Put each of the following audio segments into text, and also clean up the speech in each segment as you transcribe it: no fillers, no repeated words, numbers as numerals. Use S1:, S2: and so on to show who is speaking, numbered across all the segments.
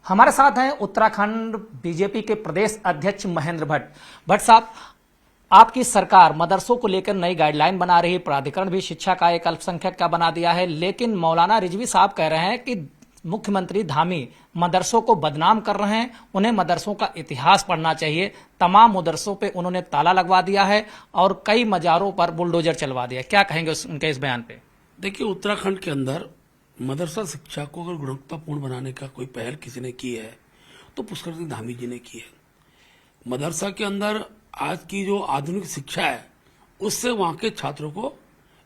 S1: हमारे साथ हैं उत्तराखंड बीजेपी के प्रदेश अध्यक्ष महेंद्र भट्ट। भट्ट साहब, आपकी सरकार मदरसों को लेकर नई गाइडलाइन बना रही है, प्राधिकरण भी शिक्षा का एक अल्पसंख्यक का बना दिया है, लेकिन मौलाना रिजवी साहब कह रहे हैं कि मुख्यमंत्री धामी मदरसों को बदनाम कर रहे हैं, उन्हें मदरसों का इतिहास पढ़ना चाहिए। तमाम मदरसों पे उन्होंने ताला लगवा दिया है और कई मजारों पर बुलडोजर चलवा दिया। क्या कहेंगे उनके इस बयान पे?
S2: देखिए, उत्तराखंड के अंदर मदरसा शिक्षा को अगर गुणवत्तापूर्ण बनाने का कोई पहल किसी ने की है तो पुष्कर सिंह धामी जी ने की है। मदरसा के अंदर आज की जो आधुनिक शिक्षा है उससे वहां के छात्रों को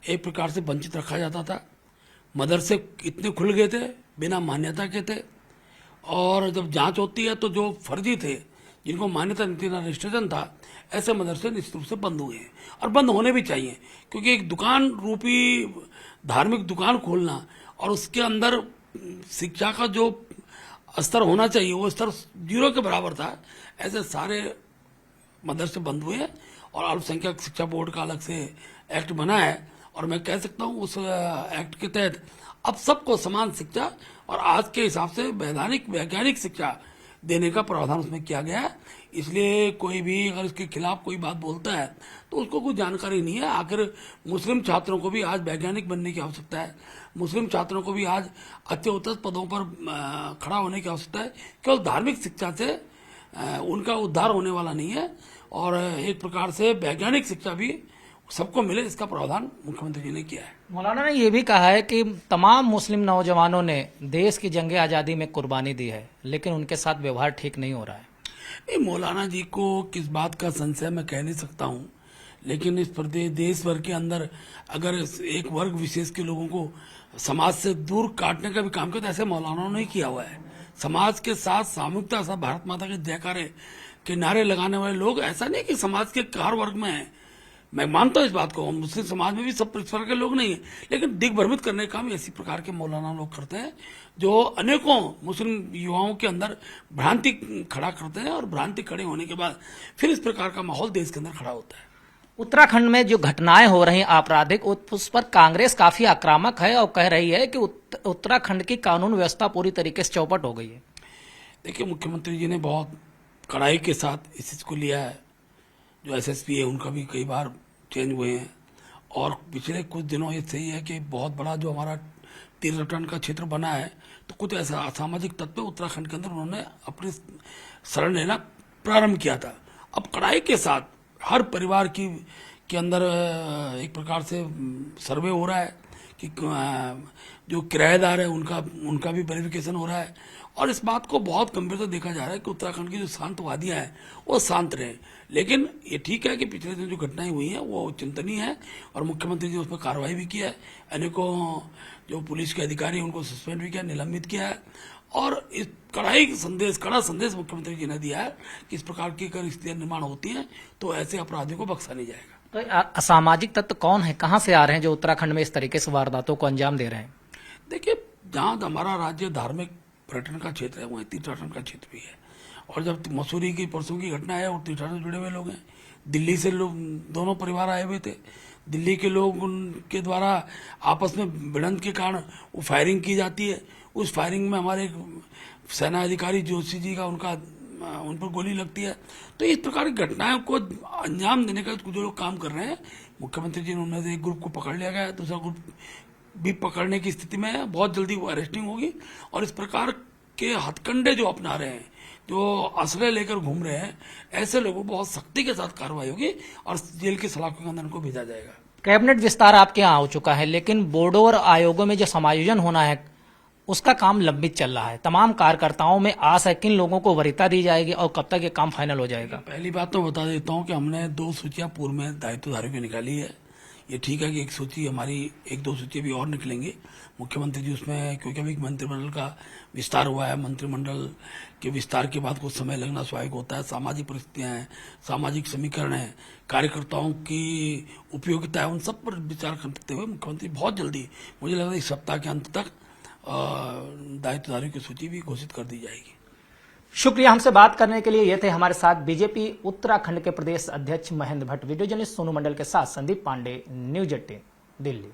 S2: एक प्रकार से वंचित रखा जाता था। मदरसे इतने खुल गए थे बिना मान्यता के थे, और जब जांच होती है तो जो फर्जी थे, जिनको मान्यता नहीं थी, ना रजिस्ट्रेशन था, ऐसे मदरसे निश्चित रूप से बंद हुए हैं और बंद होने भी चाहिए। क्योंकि एक दुकान रूपी धार्मिक दुकान खोलना और उसके अंदर शिक्षा का जो स्तर होना चाहिए वो स्तर 0 के बराबर था। ऐसे सारे मदरसे बंद हुए हैं और अल्पसंख्यक शिक्षा बोर्ड का अलग से एक्ट बना है, और मैं कह सकता हूँ उस एक्ट के तहत अब सबको समान शिक्षा और आज के हिसाब से वैज्ञानिक शिक्षा देने का प्रावधान उसमें किया गया है। इसलिए कोई भी अगर इसके खिलाफ कोई बात बोलता है तो उसको कोई जानकारी नहीं है। आखिर मुस्लिम छात्रों को भी आज वैज्ञानिक बनने की आवश्यकता है, मुस्लिम छात्रों को भी आज अच्छे उच्च पदों पर खड़ा होने की आवश्यकता है। केवल धार्मिक शिक्षा से उनका उद्धार होने वाला नहीं है, और एक प्रकार से वैज्ञानिक शिक्षा भी सबको मिले, इसका प्रावधान मुख्यमंत्री जी ने किया है।
S1: मौलाना ने यह भी कहा है कि तमाम मुस्लिम नौजवानों ने देश की जंग आज़ादी में कुर्बानी दी है, लेकिन उनके साथ व्यवहार ठीक नहीं हो रहा है।
S2: मौलाना जी को किस बात का संशय मैं कह नहीं सकता हूँ, लेकिन इस प्रदेश देश भर के अंदर अगर एक वर्ग विशेष के लोगों को समाज से दूर काटने का भी काम किया तो ऐसे मौलाना ने किया हुआ है। समाज के साथ सामूहिकता, सब भारत माता के जयकारे के नारे लगाने वाले लोग ऐसा नहीं कि समाज के हर वर्ग में है। मैं मानता हूँ इस बात को, मुस्लिम समाज में भी सब प्रकार के लोग नहीं है, लेकिन दिग्भ्रमित करने का काम इसी प्रकार के मौलाना लोग करते हैं, जो अनेकों मुस्लिम युवाओं के अंदर भ्रांति खड़ा करते हैं, और भ्रांति खड़े होने के बाद फिर इस प्रकार का माहौल देश के अंदर खड़ा होता है।
S1: उत्तराखंड में जो घटनाएं हो रही आपराधिक, उस पर कांग्रेस काफी आक्रामक है और कह रही है कि उत्तराखंड की कानून व्यवस्था पूरी तरीके से चौपट हो गई है।
S2: देखिए, मुख्यमंत्री जी ने बहुत कड़ाई के साथ इस चीज को लिया है। जो एसएसपी है उनका भी कई बार चेंज हुए हैं, और पिछले कुछ दिनों ये सही है कि बहुत बड़ा जो हमारा तीर्थटन का क्षेत्र बना है, तो कुछ ऐसा असामाजिक तत्व उत्तराखंड के अंदर उन्होंने अपनी शरण लेना प्रारंभ किया था। अब कड़ाई के साथ हर परिवार के अंदर एक प्रकार से सर्वे हो रहा है कि जो किराएदार है उनका भी वेरिफिकेशन हो रहा है, और इस बात को बहुत गंभीरता देखा जा रहा है कि उत्तराखंड की जो शांतवादियां हैं वो शांत रहे। लेकिन ये ठीक है कि पिछले दिन जो घटनाएं हुई हैं वो चिंतनीय है, और मुख्यमंत्री जी ने उस पर कार्रवाई भी किया है। अनेकों जो पुलिस के अधिकारी हैं उनको सस्पेंड भी किया, निलंबित किया है, और इस कड़ा संदेश मुख्यमंत्री जी ने दिया है कि इस प्रकार की अगर स्थितियां निर्माण होती हैं तो ऐसे अपराधियों को बख्शा नहीं जाएगा।
S1: तो असामाजिक तत्व कौन है, कहाँ से आ रहे हैं जो उत्तराखंड में इस तरीके से वारदातों को अंजाम दे रहे हैं?
S2: देखिए, जहाँ हमारा राज्य धार्मिक पर्यटन का क्षेत्र है वहीं तीर्थटन का क्षेत्र भी है, और जब मसूरी की परसों की घटना है और तीर्थटन से जुड़े हुए लोग हैं, दिल्ली से लोग दोनों परिवार आए हुए थे, दिल्ली के लोग उनके द्वारा आपस में भिड़ंत के कारण वो फायरिंग की जाती है। उस फायरिंग में हमारे सेना अधिकारी जोशी जी का उन पर गोली लगती है। तो इस प्रकार की घटनाओं को अंजाम देने का जो लोग काम कर रहे हैं, मुख्यमंत्री जी ने उन्होंने एक ग्रुप को पकड़ लिया गया है, दूसरा ग्रुप भी पकड़ने की स्थिति में है। बहुत जल्दी वो अरेस्टिंग होगी, और इस प्रकार के हथकंडे जो अपना रहे हैं, जो असले लेकर घूम रहे हैं, ऐसे लोगों बहुत सख्ती के साथ कार्रवाई होगी और जेल की सलाखों के अंदर उनको भेजा जाएगा।
S1: कैबिनेट विस्तार आपके यहाँ हो चुका है, लेकिन बोर्डों और आयोगों में जो समायोजन होना है उसका काम लंबित चल रहा है। तमाम कार्यकर्ताओं में आस है किन लोगों को वरीयता दी जाएगी और कब तक ये काम फाइनल हो जाएगा?
S2: पहली बात तो बता देता हूँ कि हमने 2 सूचियां पूर्व में दायित्वधारियों की निकाली है। ये ठीक है कि एक सूची हमारी 1-2 सूचियां भी और निकलेंगी। मुख्यमंत्री जी उसमें, क्योंकि अभी मंत्रिमंडल का विस्तार हुआ है, मंत्रिमंडल के विस्तार के बाद कुछ समय लगना स्वाभाविक होता है। सामाजिक परिस्थितियां हैं, सामाजिक समीकरण है, कार्यकर्ताओं की उपयोगिता है, उन सब पर विचार करते हुए मुख्यमंत्री बहुत जल्दी, मुझे लग रहा है इस सप्ताह के अंत तक दायित्वधारियों की सूची भी घोषित कर दी जाएगी।
S1: शुक्रिया हमसे बात करने के लिए। ये थे हमारे साथ बीजेपी उत्तराखंड के प्रदेश अध्यक्ष महेंद्र भट्ट। वीडियो जर्नलिस्ट सोनू मंडल के साथ संदीप पांडे, न्यूज 18 दिल्ली।